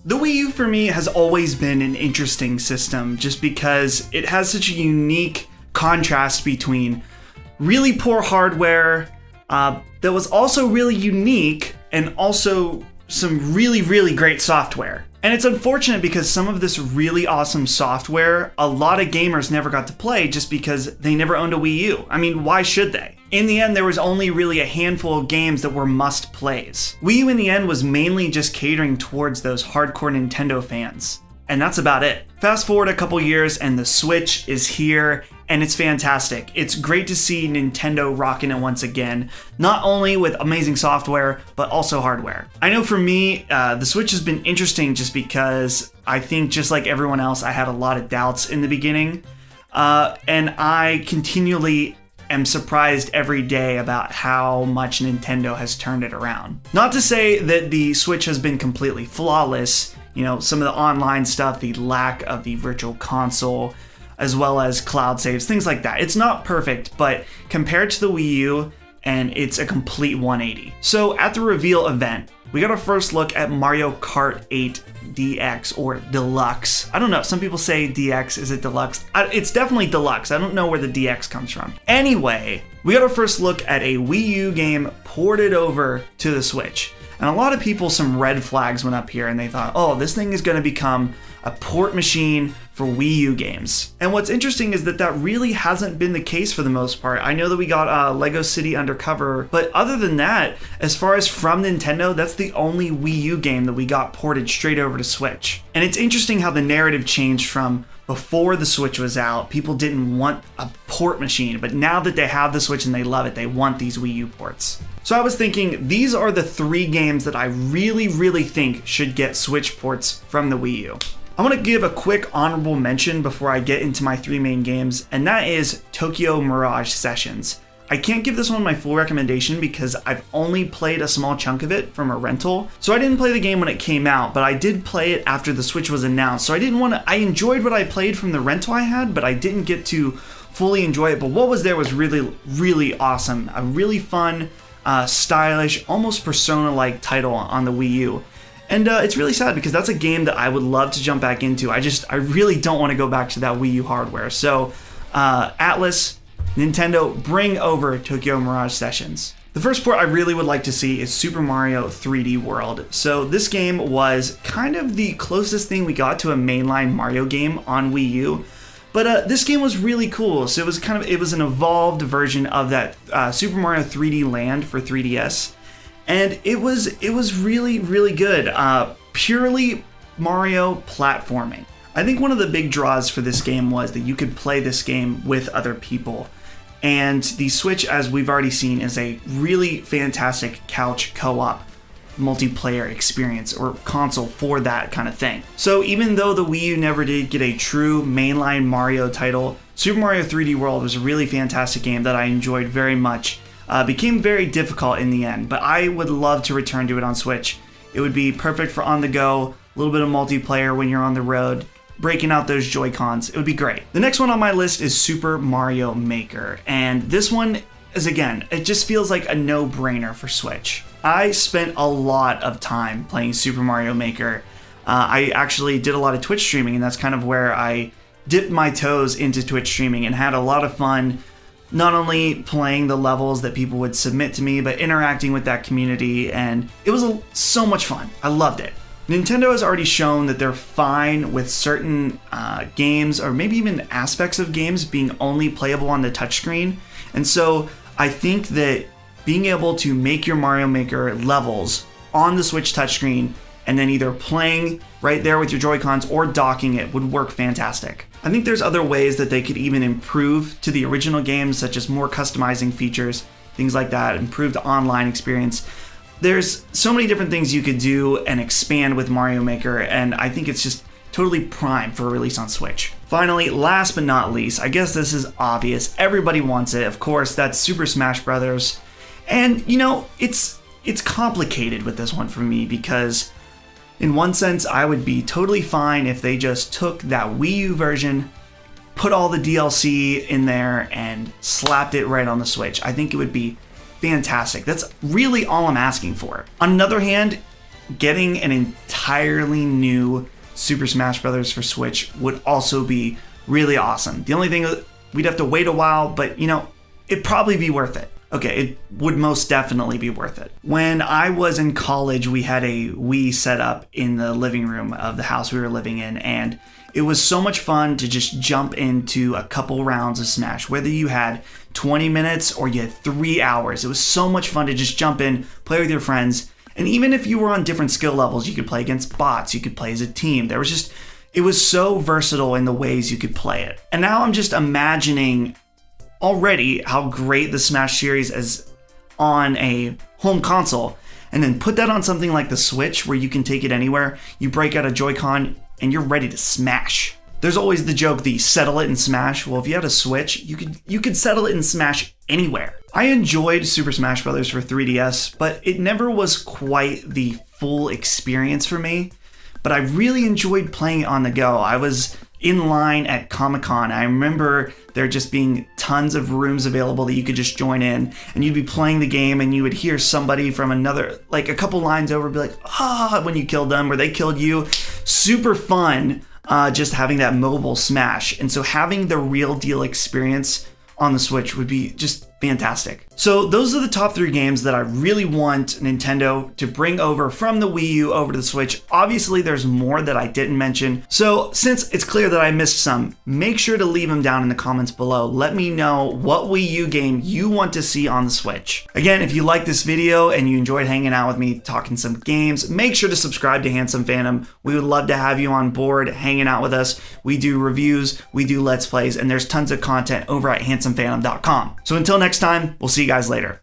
The Wii U for me has always been an interesting system just because it has such a unique contrast between really poor hardware that was also really unique and also some really, really great software. And it's unfortunate because some of this really awesome software, a lot of gamers never got to play just because they never owned a Wii U. I mean, why should they? In the end, there was only really a handful of games that were must-plays. Wii U in the end was mainly just catering towards those hardcore Nintendo fans. And that's about it. Fast forward a couple years and the Switch is here and it's fantastic. It's great to see Nintendo rocking it once again, not only with amazing software, but also hardware. I know for me, the Switch has been interesting just because I think just like everyone else, I had a lot of doubts in the beginning. And I continually am surprised every day about how much Nintendo has turned it around. Not to say that the Switch has been completely flawless. You know, some of the online stuff, the lack of the virtual console, as well as cloud saves, things like that. It's not perfect, but compared to the Wii U, and it's a complete 180. So at the reveal event, we got our first look at Mario Kart 8 DX or Deluxe. I don't know, some people say DX, is it Deluxe? It's definitely Deluxe, I don't know where the DX comes from. Anyway, we got our first look at a Wii U game ported over to the Switch. And a lot of people, some red flags went up here and they thought, oh, this thing is going to become a port machine for Wii U games. And what's interesting is that that really hasn't been the case for the most part. I know that we got Lego City Undercover, but other than that, as far as from Nintendo, that's the only Wii U game that we got ported straight over to Switch. And it's interesting how the narrative changed from before the Switch was out, people didn't want a port machine, but now that they have the Switch and they love it, they want these Wii U ports. So I was thinking, these are the 3 games that I really, really think should get Switch ports from the Wii U. I want to give a quick honorable mention before I get into my 3 main games, and that is Tokyo Mirage Sessions. I can't give this one my full recommendation because I've only played a small chunk of it from a rental. So I didn't play the game when it came out, but I did play it after the Switch was announced. So I enjoyed what I played from the rental I had, but I didn't get to fully enjoy it. But what was there was really, really awesome. A really fun, stylish, almost Persona-like title on the Wii U. And it's really sad because that's a game that I would love to jump back into. I really don't want to go back to that Wii U hardware. So Atlas, Nintendo, bring over Tokyo Mirage Sessions. The first port I really would like to see is Super Mario 3D World. So this game was kind of the closest thing we got to a mainline Mario game on Wii U. But this game was really cool. So it was an evolved version of that Super Mario 3D Land for 3DS. And it was really, really good. Purely Mario platforming. I think one of the big draws for this game was that you could play this game with other people. And the Switch, as we've already seen, is a really fantastic couch co-op multiplayer experience or console for that kind of thing. So even though the Wii U never did get a true mainline Mario title, Super Mario 3D World was a really fantastic game that I enjoyed very much. Became very difficult in the end, but I would love to return to it on Switch. It would be perfect for on the go, a little bit of multiplayer when you're on the road, breaking out those Joy-Cons. It would be great. The next one on my list is Super Mario Maker, and this one is, again, it just feels like a no-brainer for Switch. I spent a lot of time playing Super Mario Maker. I actually did a lot of Twitch streaming, and that's kind of where I dipped my toes into Twitch streaming and had a lot of fun, not only playing the levels that people would submit to me, but interacting with that community, and it was so much fun. I loved it. Nintendo has already shown that they're fine with certain games, or maybe even aspects of games, being only playable on the touchscreen. And so I think that being able to make your Mario Maker levels on the Switch touchscreen and then either playing right there with your Joy-Cons or docking it would work fantastic. I think there's other ways that they could even improve to the original games, such as more customizing features, things like that, improved online experience. There's so many different things you could do and expand with Mario Maker, and I think it's just totally prime for a release on Switch. Finally, last but not least, I guess this is obvious, everybody wants it, of course, that's Super Smash Bros. And, you know, it's complicated with this one for me because in one sense, I would be totally fine if they just took that Wii U version, put all the DLC in there, and slapped it right on the Switch. I think it would be fantastic. That's really all I'm asking for. On another hand, getting an entirely new Super Smash Bros. For Switch would also be really awesome. The only thing, we'd have to wait a while, but you know, it'd probably be worth it. Okay, it would most definitely be worth it. When I was in college, we had a Wii set up in the living room of the house we were living in, and it was so much fun to just jump into a couple rounds of Smash, whether you had 20 minutes or you had 3 hours. It was so much fun to just jump in, play with your friends, and even if you were on different skill levels, you could play against bots, you could play as a team. It was so versatile in the ways you could play it. And now I'm just imagining already how great the Smash series is on a home console, and then put that on something like the Switch where you can take it anywhere. You break out a Joy-Con and you're ready to smash. There's always the joke that you settle it in Smash. Well, if you had a Switch, you could settle it in Smash anywhere. I enjoyed Super Smash Bros. For 3DS, but it never was quite the full experience for me. But I really enjoyed playing it on the go. I was in line at Comic-Con. I remember there just being tons of rooms available that you could just join in, and you'd be playing the game and you would hear somebody from another, like a couple lines over, be like, when you killed them or they killed you. Super fun, just having that mobile Smash. And so having the real deal experience on the Switch would be just fantastic. So those are the top 3 games that I really want Nintendo to bring over from the Wii U over to the Switch. Obviously, there's more that I didn't mention. So since it's clear that I missed some, make sure to leave them down in the comments below. Let me know what Wii U game you want to see on the Switch. Again, if you like this video and you enjoyed hanging out with me talking some games, make sure to subscribe to Handsome Phantom. We would love to have you on board hanging out with us. We do reviews, we do Let's Plays, and there's tons of content over at handsomephantom.com. So until next time, we'll see you guys later.